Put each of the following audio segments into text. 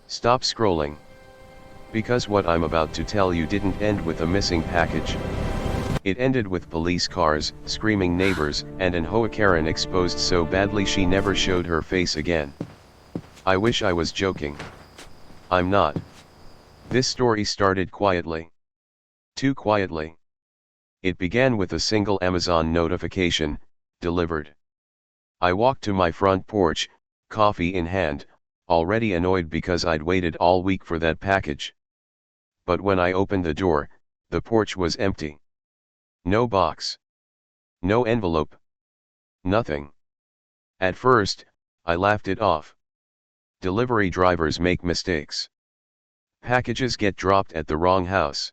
Stop scrolling. Because what I'm about to tell you didn't end with a missing package. It ended with police cars, screaming neighbors, and an HOA Karen exposed so badly she never showed her face again. I wish I was joking. I'm not. This story started quietly. Too quietly. It began with a single Amazon notification, delivered. I walked to my front porch, coffee in hand, already annoyed because I'd waited all week for that package. But when I opened the door, the porch was empty. No box. No envelope. Nothing. At first, I laughed it off. Delivery drivers make mistakes. Packages get dropped at the wrong house.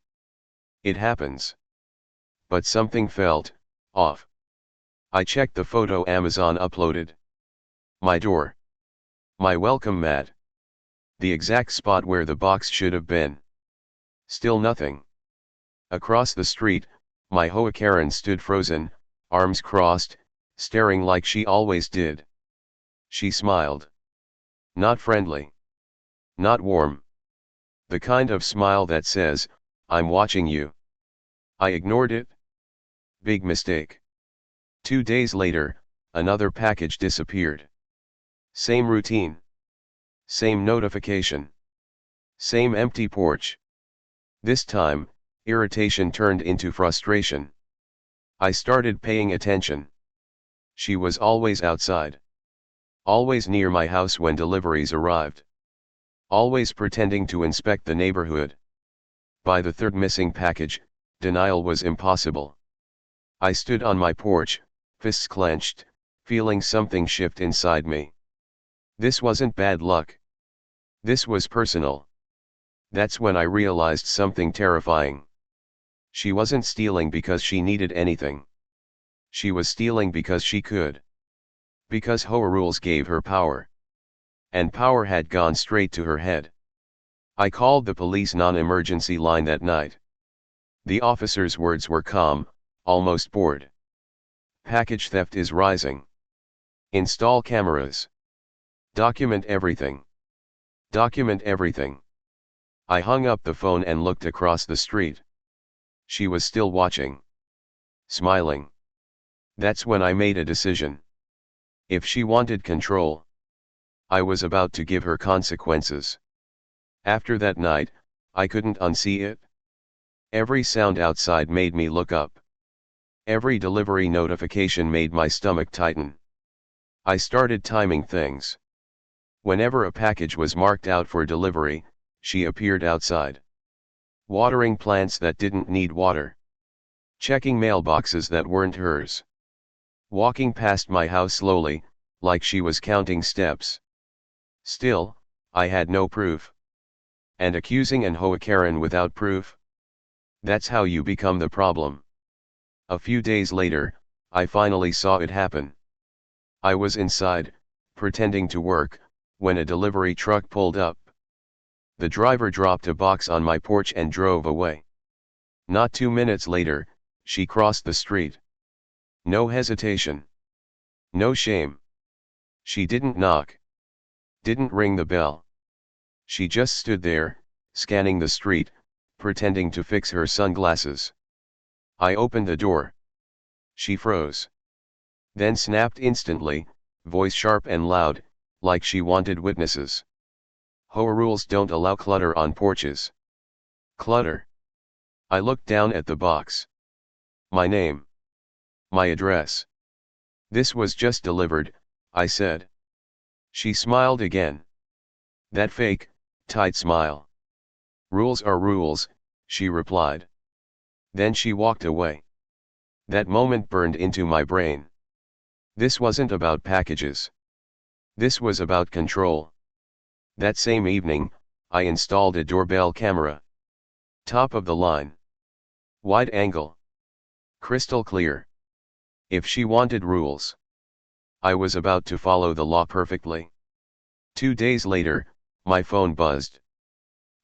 It happens. But something felt off. I checked the photo Amazon uploaded. My door. My welcome mat. The exact spot where the box should have been. Still nothing. Across the street, my HOA Karen stood frozen, arms crossed, staring like she always did. She smiled. Not friendly. Not warm. The kind of smile that says, "I'm watching you." I ignored it. Big mistake. 2 days later, another package disappeared. Same routine. Same notification. Same empty porch. This time, irritation turned into frustration. I started paying attention. She was always outside. Always near my house when deliveries arrived. Always pretending to inspect the neighborhood. By the third missing package, denial was impossible. I stood on my porch, fists clenched, feeling something shift inside me. This wasn't bad luck. This was personal. That's when I realized something terrifying. She wasn't stealing because she needed anything. She was stealing because she could. Because HOA rules gave her power. And power had gone straight to her head. I called the police non-emergency line that night. The officer's words were calm, almost bored. Package theft is rising. Install cameras. Document everything. Document everything. I hung up the phone and looked across the street. She was still watching. Smiling. That's when I made a decision. If she wanted control, I was about to give her consequences. After that night, I couldn't unsee it. Every sound outside made me look up. Every delivery notification made my stomach tighten. I started timing things. Whenever a package was marked out for delivery, she appeared outside. Watering plants that didn't need water. Checking mailboxes that weren't hers. Walking past my house slowly, like she was counting steps. Still, I had no proof. And accusing an HOA Karen without proof? That's how you become the problem. A few days later, I finally saw it happen. I was inside, pretending to work, when a delivery truck pulled up. The driver dropped a box on my porch and drove away. Not 2 minutes later, she crossed the street. No hesitation. No shame. She didn't knock. Didn't ring the bell. She just stood there, scanning the street, pretending to fix her sunglasses. I opened the door. She froze. Then snapped instantly, voice sharp and loud, like she wanted witnesses. HOA rules don't allow clutter on porches. Clutter. I looked down at the box. My name. My address. This was just delivered, I said. She smiled again. That fake, tight smile. Rules are rules, she replied. Then she walked away. That moment burned into my brain. This wasn't about packages. This was about control. That same evening, I installed a doorbell camera. Top of the line. Wide angle. Crystal clear. If she wanted rules, I was about to follow the law perfectly. 2 days later, my phone buzzed.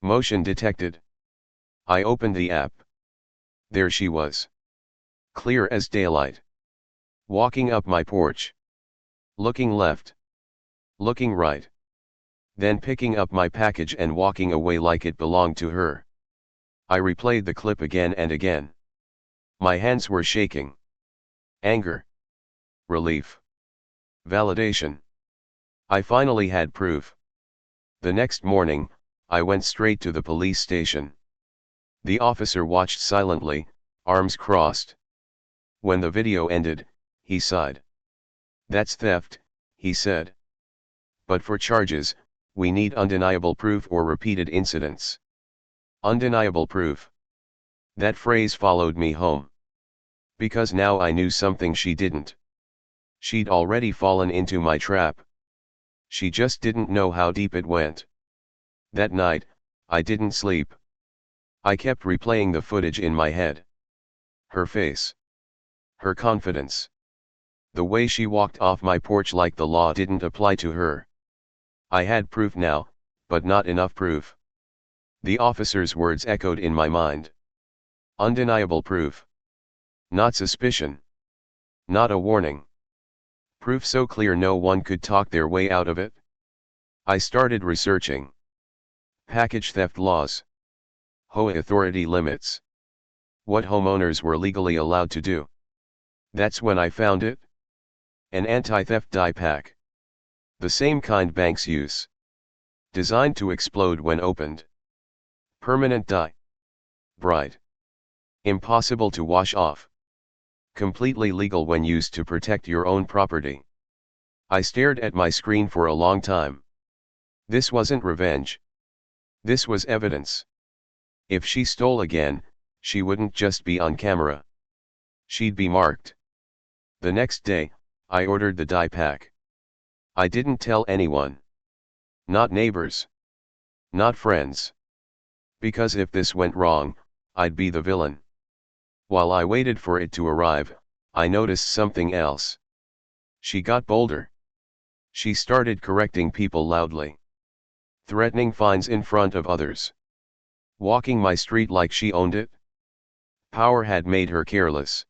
Motion detected. I opened the app. There she was. Clear as daylight. Walking up my porch. Looking left. Looking right. then picking up my package and walking away like it belonged to her. I replayed the clip again and again. My hands were shaking. Anger. Relief. Validation. I finally had proof. The next morning, I went straight to the police station. The officer watched silently, arms crossed. When the video ended, he sighed. "That's theft," he said. "But for charges, we need undeniable proof or repeated incidents." Undeniable proof. That phrase followed me home. Because now I knew something she didn't. She'd already fallen into my trap. She just didn't know how deep it went. That night, I didn't sleep. I kept replaying the footage in my head. Her face. Her confidence. The way she walked off my porch like the law didn't apply to her. I had proof now, but not enough proof. The officer's words echoed in my mind. Undeniable proof. Not suspicion. Not a warning. Proof so clear no one could talk their way out of it. I started researching. Package theft laws. HOA authority limits. What homeowners were legally allowed to do. That's when I found it. An anti-theft die pack. The same kind banks use. Designed to explode when opened. Permanent die. Bright. Impossible to wash off. Completely legal when used to protect your own property. I stared at my screen for a long time. This wasn't revenge. This was evidence. If she stole again, she wouldn't just be on camera. She'd be marked. The next day, I ordered the die pack. I didn't tell anyone. Not neighbors. Not friends. Because if this went wrong, I'd be the villain. While I waited for it to arrive, I noticed something else. She got bolder. She started correcting people loudly. Threatening fines in front of others. Walking my street like she owned it. Power had made her careless.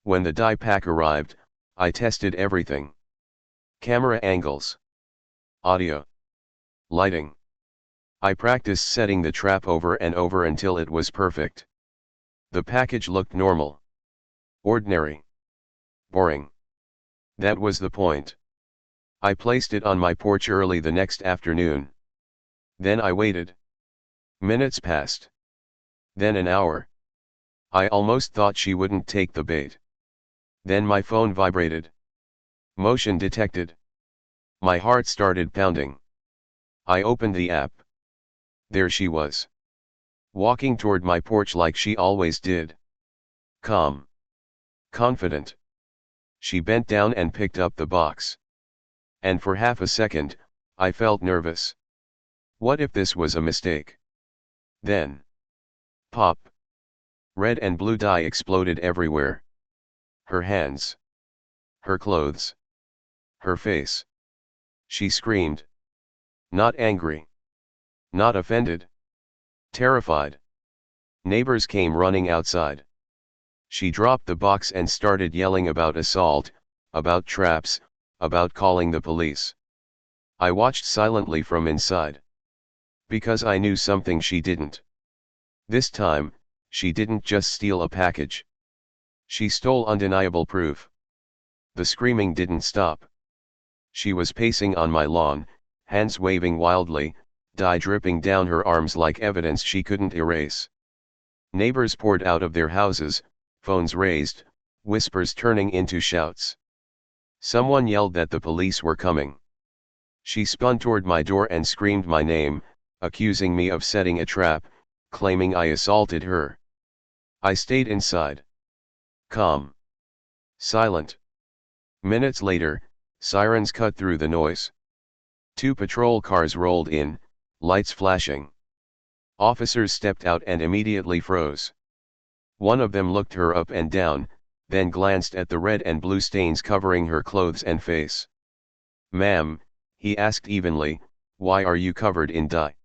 When the die pack arrived, I tested everything. Camera angles. Audio. Lighting. I practiced setting the trap over and over until it was perfect. The package looked normal. Ordinary. Boring. That was the point. I placed it on my porch early the next afternoon. Then I waited. Minutes passed. Then an hour. I almost thought she wouldn't take the bait. Then my phone vibrated. Motion detected. My heart started pounding. I opened the app. There she was. Walking toward my porch like she always did. Calm. Confident. She bent down and picked up the box. And for half a second, I felt nervous. What if this was a mistake? Then. Pop. Red and blue dye exploded everywhere. Her hands. Her clothes. Her face. She screamed. Not angry. Not offended. Terrified. Neighbors came running outside. She dropped the box and started yelling about assault, about traps, about calling the police. I watched silently from inside. Because I knew something she didn't. This time, she didn't just steal a package. She stole undeniable proof. The screaming didn't stop. She was pacing on my lawn, hands waving wildly, dye dripping down her arms like evidence she couldn't erase. Neighbors poured out of their houses, phones raised, whispers turning into shouts. Someone yelled that the police were coming. She spun toward my door and screamed my name, accusing me of setting a trap, claiming I assaulted her. I stayed inside. Calm. Silent. Minutes later, sirens cut through the noise. 2 patrol cars rolled in, lights flashing. Officers stepped out and immediately froze. One of them looked her up and down, then glanced at the red and blue stains covering her clothes and face. "Ma'am," he asked evenly, "why are you covered in dye?"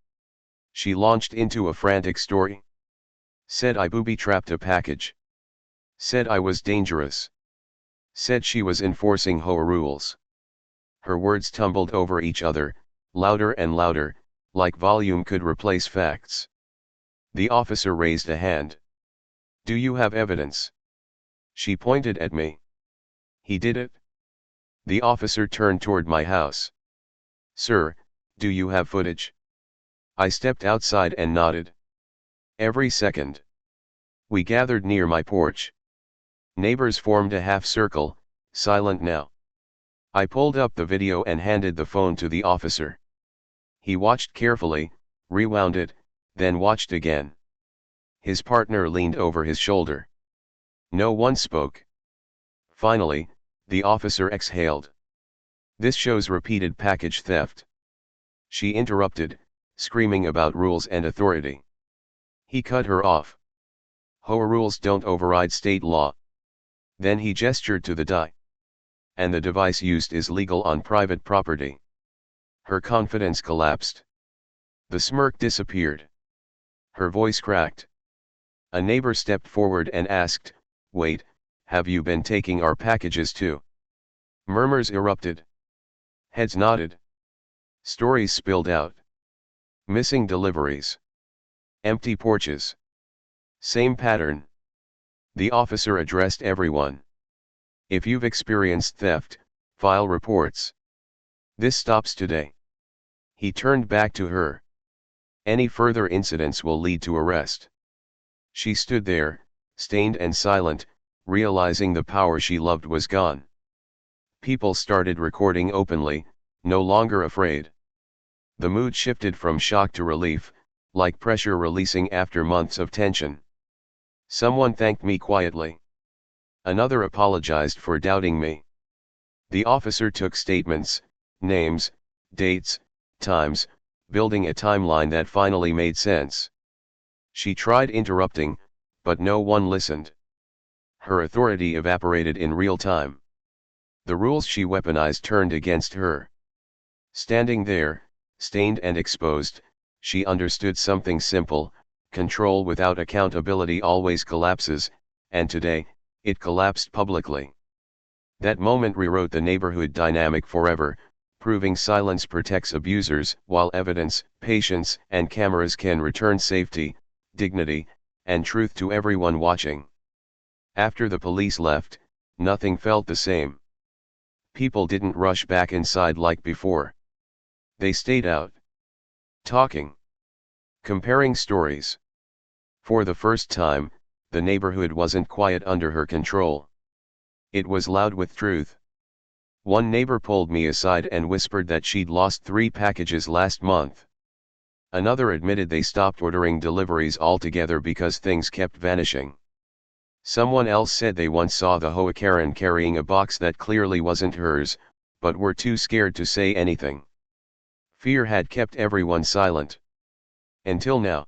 She launched into a frantic story. Said I booby-trapped a package. Said I was dangerous. Said she was enforcing HOA rules. Her words tumbled over each other, louder and louder, like volume could replace facts. The officer raised a hand. "Do you have evidence?" She pointed at me. "He did it?" The officer turned toward my house. "Sir, do you have footage?" I stepped outside and nodded. "Every second." We gathered near my porch. Neighbors formed a half circle, silent now. I pulled up the video and handed the phone to the officer. He watched carefully, rewound it, then watched again. His partner leaned over his shoulder. No one spoke. Finally, the officer exhaled. "This shows repeated package theft." She interrupted, screaming about rules and authority. He cut her off. "HOA rules don't override state law." Then he gestured to the die. "And the device used is legal on private property." Her confidence collapsed. The smirk disappeared. Her voice cracked. A neighbor stepped forward and asked, "Wait, have you been taking our packages too?" Murmurs erupted. Heads nodded. Stories spilled out. Missing deliveries. Empty porches. Same pattern. The officer addressed everyone. "If you've experienced theft, file reports. This stops today." He turned back to her. "Any further incidents will lead to arrest." She stood there, stained and silent, realizing the power she loved was gone. People started recording openly, no longer afraid. The mood shifted from shock to relief, like pressure releasing after months of tension. Someone thanked me quietly. Another apologized for doubting me. The officer took statements, names, dates, times, building a timeline that finally made sense. She tried interrupting, but no one listened. Her authority evaporated in real time. The rules she weaponized turned against her. Standing there, stained and exposed, she understood something simple: control without accountability always collapses, and today, it collapsed publicly. That moment rewrote the neighborhood dynamic forever, proving silence protects abusers, while evidence, patience, and cameras can return safety, dignity, and truth to everyone watching. After the police left, nothing felt the same. People didn't rush back inside like before. They stayed out. Talking. Comparing stories. For the first time, the neighborhood wasn't quiet under her control. It was loud with truth. One neighbor pulled me aside and whispered that she'd lost 3 packages last month. Another admitted they stopped ordering deliveries altogether because things kept vanishing. Someone else said they once saw the HOA Karen carrying a box that clearly wasn't hers, but were too scared to say anything. Fear had kept everyone silent. Until now.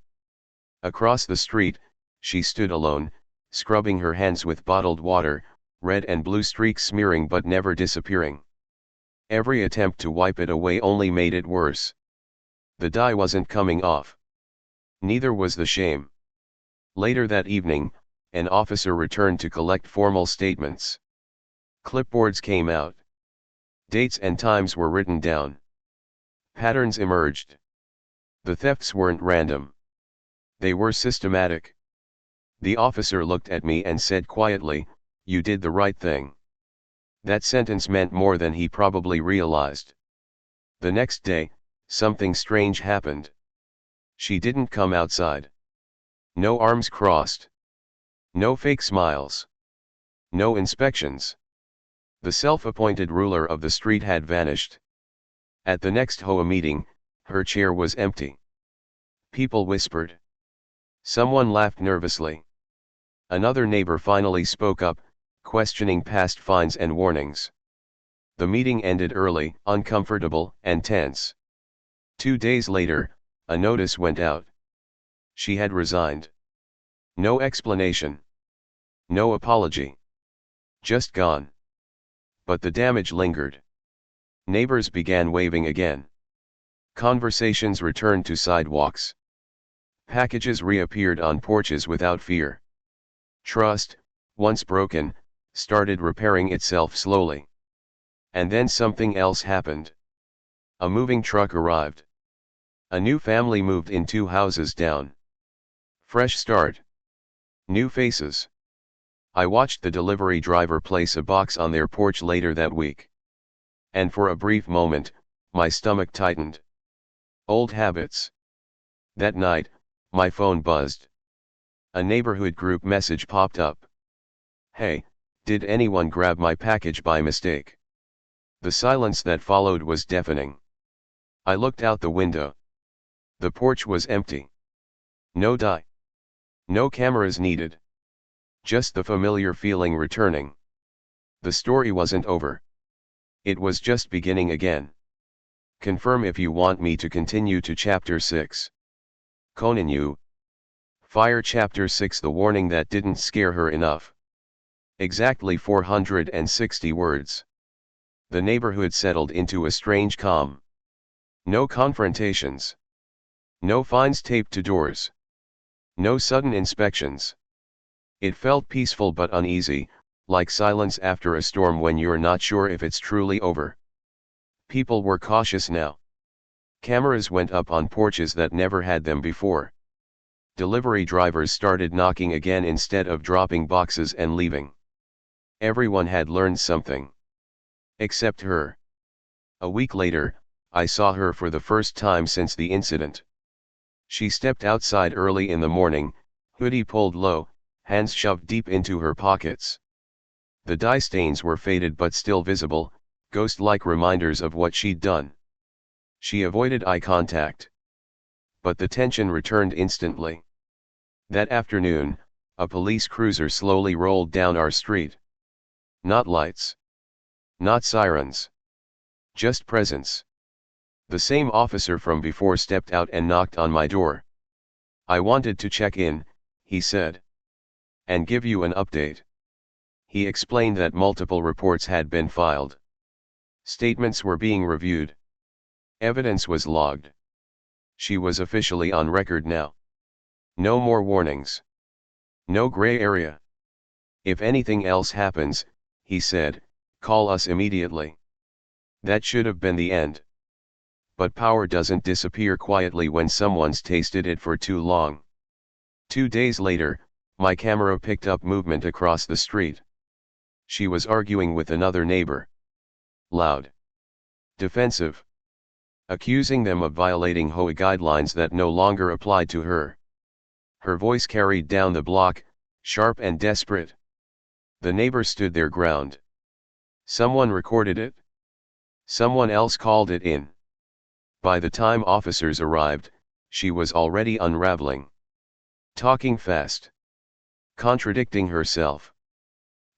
Across the street, she stood alone, scrubbing her hands with bottled water, red and blue streaks smearing but never disappearing. Every attempt to wipe it away only made it worse. The dye wasn't coming off. Neither was the shame. Later that evening, an officer returned to collect formal statements. Clipboards came out. Dates and times were written down. Patterns emerged. The thefts weren't random. They were systematic. The officer looked at me and said quietly, "You did the right thing." That sentence meant more than he probably realized. The next day, something strange happened. She didn't come outside. No arms crossed. No fake smiles. No inspections. The self-appointed ruler of the street had vanished. At the next HOA meeting, her chair was empty. People whispered. Someone laughed nervously. Another neighbor finally spoke up, questioning past fines and warnings. The meeting ended early, uncomfortable, and tense. 2 days later, a notice went out. She had resigned. No explanation. No apology. Just gone. But the damage lingered. Neighbors began waving again. Conversations returned to sidewalks. Packages reappeared on porches without fear. Trust, once broken, started repairing itself slowly. And then something else happened. A moving truck arrived. A new family moved in 2 houses down. Fresh start. New faces. I watched the delivery driver place a box on their porch later that week. And for a brief moment, my stomach tightened. Old habits. That night, my phone buzzed. A neighborhood group message popped up. "Hey, did anyone grab my package by mistake?" The silence that followed was deafening. I looked out the window. The porch was empty. No die. No cameras needed. Just the familiar feeling returning. The story wasn't over. It was just beginning again. Confirm if you want me to continue to Chapter 6. Continue. Fire Chapter 6. The warning that didn't scare her enough. Exactly 460 words. The neighborhood settled into a strange calm. No confrontations. No fines taped to doors. No sudden inspections. It felt peaceful but uneasy, like silence after a storm when you're not sure if it's truly over. People were cautious now. Cameras went up on porches that never had them before. Delivery drivers started knocking again instead of dropping boxes and leaving. Everyone had learned something. Except her. A week later, I saw her for the first time since the incident. She stepped outside early in the morning, hoodie pulled low, hands shoved deep into her pockets. The dye stains were faded but still visible, ghost-like reminders of what she'd done. She avoided eye contact. But the tension returned instantly. That afternoon, a police cruiser slowly rolled down our street. Not lights. Not sirens. Just presence. The same officer from before stepped out and knocked on my door. "I wanted to check in," he said. "And give you an update." He explained that multiple reports had been filed. Statements were being reviewed. Evidence was logged. She was officially on record now. No more warnings. No gray area. "If anything else happens," he said, "call us immediately." That should have been the end. But power doesn't disappear quietly when someone's tasted it for too long. 2 days later, my camera picked up movement across the street. She was arguing with another neighbor. Loud. Defensive. Accusing them of violating HOA guidelines that no longer applied to her. Her voice carried down the block, sharp and desperate. The neighbor stood their ground. Someone recorded it. Someone else called it in. By the time officers arrived, she was already unraveling. Talking fast. Contradicting herself.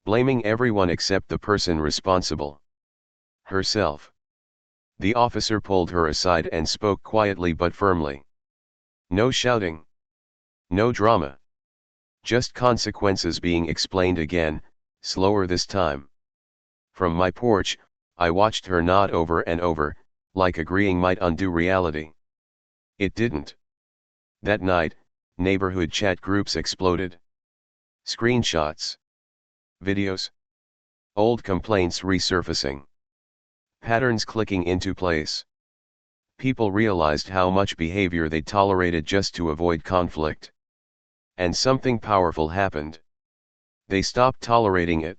Blaming everyone except the person responsible. Herself. The officer pulled her aside and spoke quietly but firmly. No shouting. No drama. Just consequences being explained again, slower this time. From my porch, I watched her nod over and over, like agreeing might undo reality. It didn't. That night, neighborhood chat groups exploded. Screenshots. Videos. Old complaints resurfacing. Patterns clicking into place. People realized how much behavior they tolerated just to avoid conflict. And something powerful happened. They stopped tolerating it.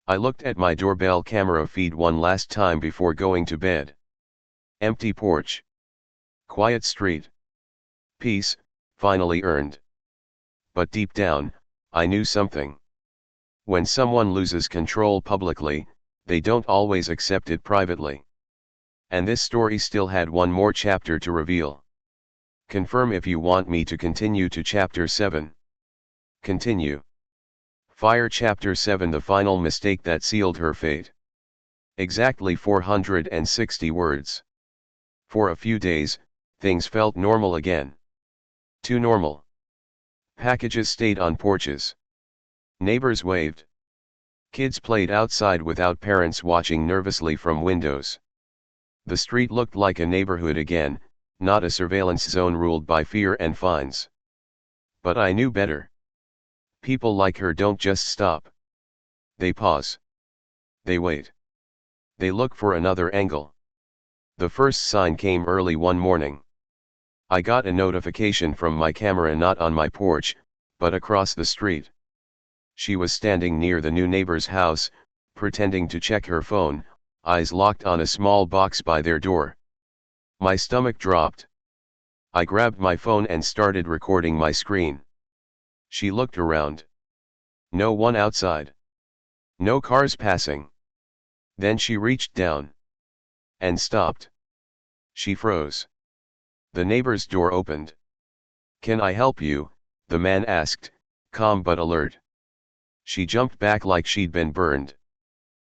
I looked at my doorbell camera feed one last time before going to bed. Empty porch. Quiet street. Peace, finally earned. But deep down, I knew something. When someone loses control publicly, they don't always accept it privately. And this story still had one more chapter to reveal. Confirm if you want me to continue to Chapter 7. Continue. Fire Chapter 7. The final mistake that sealed her fate. Exactly 460 words. For a few days, things felt normal again. Too normal. Packages stayed on porches. Neighbors waved. Kids played outside without parents watching nervously from windows. The street looked like a neighborhood again, not a surveillance zone ruled by fear and fines. But I knew better. People like her don't just stop. They pause. They wait. They look for another angle. The first sign came early one morning. I got a notification from my camera not on my porch, but across the street. She was standing near the new neighbor's house, pretending to check her phone, eyes locked on a small box by their door. My stomach dropped. I grabbed my phone and started recording my screen. She looked around. No one outside. No cars passing. Then she reached down. And stopped. She froze. The neighbor's door opened. "Can I help you?" the man asked, calm but alert. She jumped back like she'd been burned.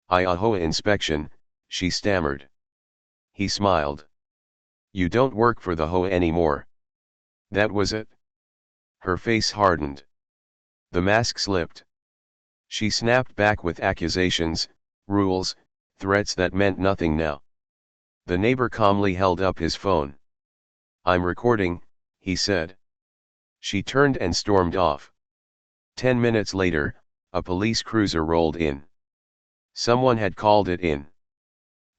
"A HOA inspection," she stammered. He smiled. "You don't work for the HOA anymore." That was it. Her face hardened. The mask slipped. She snapped back with accusations, rules, threats that meant nothing now. The neighbor calmly held up his phone. "I'm recording," he said. She turned and stormed off. 10 minutes later, a police cruiser rolled in. Someone had called it in.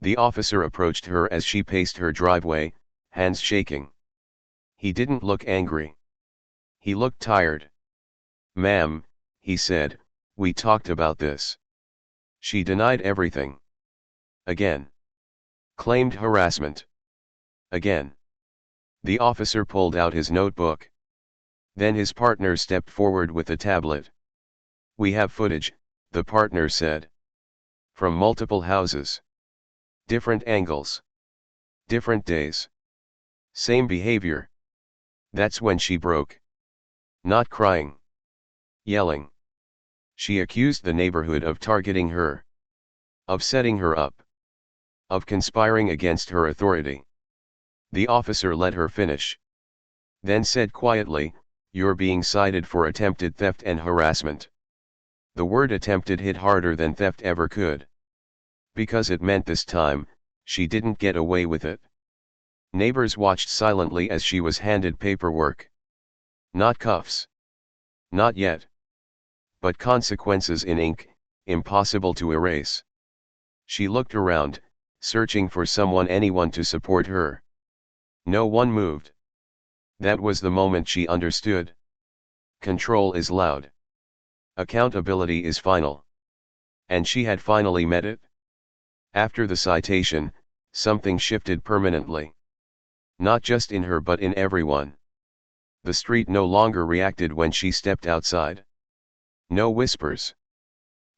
The officer approached her as she paced her driveway, hands shaking. He didn't look angry. He looked tired. "Ma'am," he said, "we talked about this." She denied everything. Again. Claimed harassment. Again. The officer pulled out his notebook. Then his partner stepped forward with a tablet. "We have footage," the partner said. "From multiple houses. Different angles. Different days. Same behavior. That's when she broke. Not crying. Yelling. She accused the neighborhood of targeting her. Of setting her up. Of conspiring against her authority." The officer let her finish. Then said quietly, "You're being cited for attempted theft and harassment." The word attempted hit harder than theft ever could. Because it meant this time, she didn't get away with it. Neighbors watched silently as she was handed paperwork. Not cuffs. Not yet. But consequences in ink, impossible to erase. She looked around, searching for anyone to support her. No one moved. That was the moment she understood. Control is loud. Accountability is final. And she had finally met it. After the citation, something shifted permanently. Not just in her but in everyone. The street no longer reacted when she stepped outside. No whispers.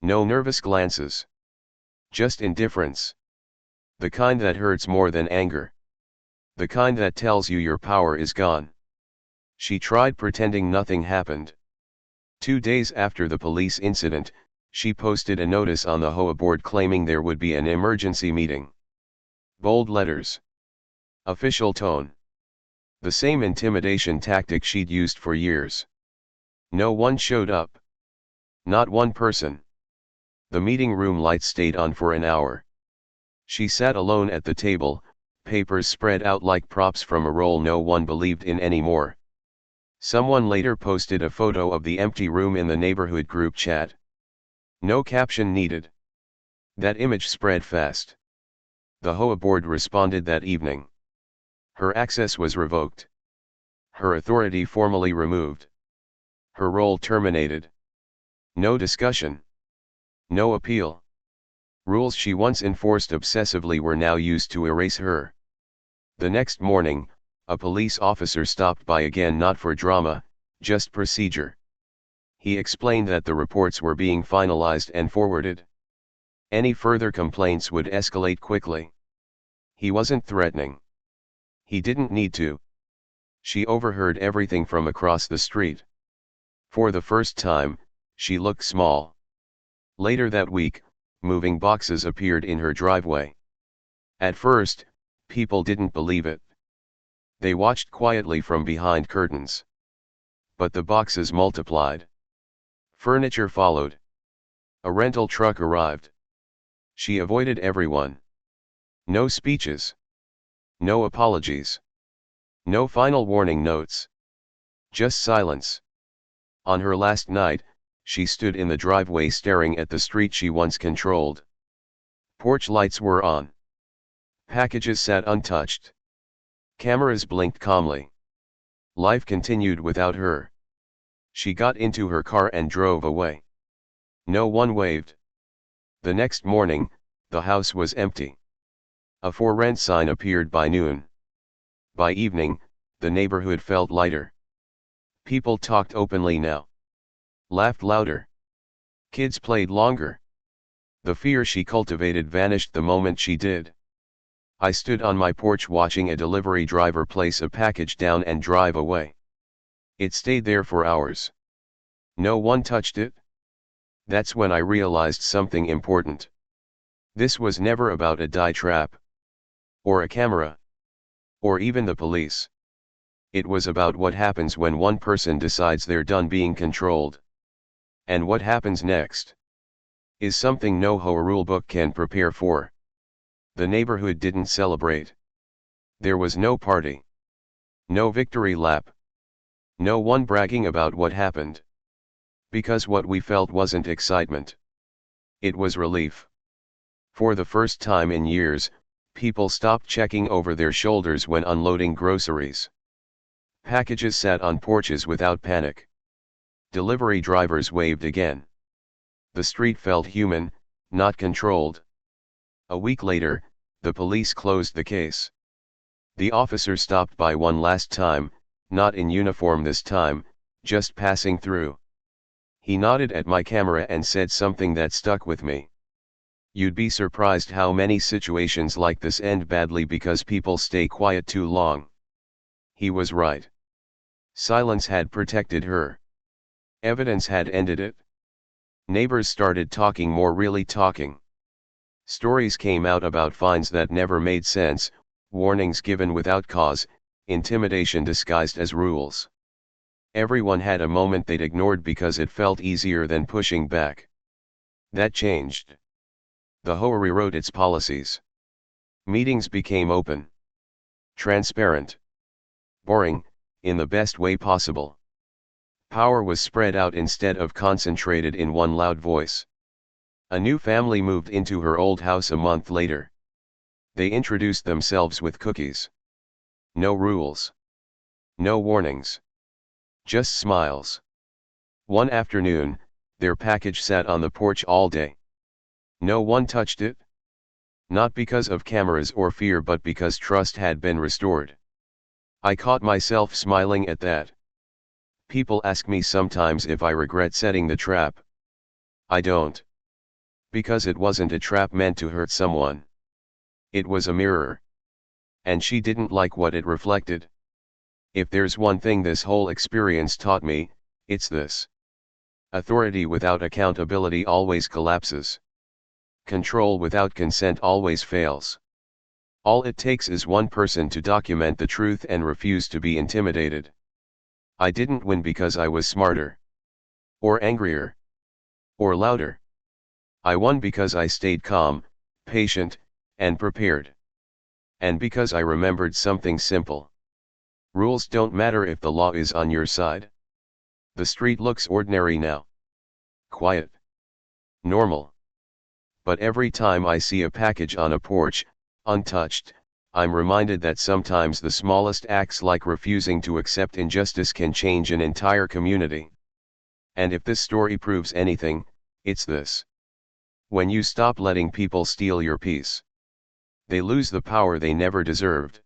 No nervous glances. Just indifference. The kind that hurts more than anger. The kind that tells you your power is gone. She tried pretending nothing happened. 2 days after the police incident, she posted a notice on the HOA board claiming there would be an emergency meeting. Bold letters. Official tone. The same intimidation tactic she'd used for years. No one showed up. Not one person. The meeting room lights stayed on for an hour. She sat alone at the table, papers spread out like props from a role no one believed in anymore. Someone later posted a photo of the empty room in the neighborhood group chat. No caption needed. That image spread fast. The HOA board responded that evening. Her access was revoked. Her authority formally removed. Her role terminated. No discussion. No appeal. Rules she once enforced obsessively were now used to erase her. The next morning, a police officer stopped by again, not for drama, just procedure. He explained that the reports were being finalized and forwarded. Any further complaints would escalate quickly. He wasn't threatening. He didn't need to. She overheard everything from across the street. For the first time, she looked small. Later that week, moving boxes appeared in her driveway. At first, people didn't believe it. They watched quietly from behind curtains. But the boxes multiplied. Furniture followed. A rental truck arrived. She avoided everyone. No speeches. No apologies. No final warning notes. Just silence. On her last night, she stood in the driveway staring at the street she once controlled. Porch lights were on. Packages sat untouched. Cameras blinked calmly. Life continued without her. She got into her car and drove away. No one waved. The next morning, the house was empty. A for rent sign appeared by noon. By evening, the neighborhood felt lighter. People talked openly now. Laughed louder. Kids played longer. The fear she cultivated vanished the moment she did. I stood on my porch watching a delivery driver place a package down and drive away. It stayed there for hours. No one touched it. That's when I realized something important. This was never about a die trap, or a camera, or even the police. It was about what happens when one person decides they're done being controlled. And what happens next is something no HOA rulebook can prepare for. The neighborhood didn't celebrate. There was no party. No victory lap. No one bragging about what happened. Because what we felt wasn't excitement. It was relief. For the first time in years, people stopped checking over their shoulders when unloading groceries. Packages sat on porches without panic. Delivery drivers waved again. The street felt human, not controlled. A week later, the police closed the case. The officer stopped by one last time, not in uniform this time, just passing through. He nodded at my camera and said something that stuck with me. You'd be surprised how many situations like this end badly because people stay quiet too long. He was right. Silence had protected her. Evidence had ended it. Neighbors started talking, more really talking. Stories came out about fines that never made sense, warnings given without cause, intimidation disguised as rules. Everyone had a moment they'd ignored because it felt easier than pushing back. That changed. The HOA rewrote its policies. Meetings became open, transparent, boring, in the best way possible. Power was spread out instead of concentrated in one loud voice. A new family moved into her old house a month later. They introduced themselves with cookies. No rules. No warnings. Just smiles. One afternoon, their package sat on the porch all day. No one touched it. Not because of cameras or fear, but because trust had been restored. I caught myself smiling at that. People ask me sometimes if I regret setting the trap. I don't. Because it wasn't a trap meant to hurt someone. It was a mirror. And she didn't like what it reflected. If there's one thing this whole experience taught me, it's this. Authority without accountability always collapses. Control without consent always fails. All it takes is one person to document the truth and refuse to be intimidated. I didn't win because I was smarter, or angrier, or louder. I won because I stayed calm, patient, and prepared. And because I remembered something simple. Rules don't matter if the law is on your side. The street looks ordinary now. Quiet. Normal. But every time I see a package on a porch, untouched, I'm reminded that sometimes the smallest acts, like refusing to accept injustice, can change an entire community. And if this story proves anything, it's this. When you stop letting people steal your peace, they lose the power they never deserved.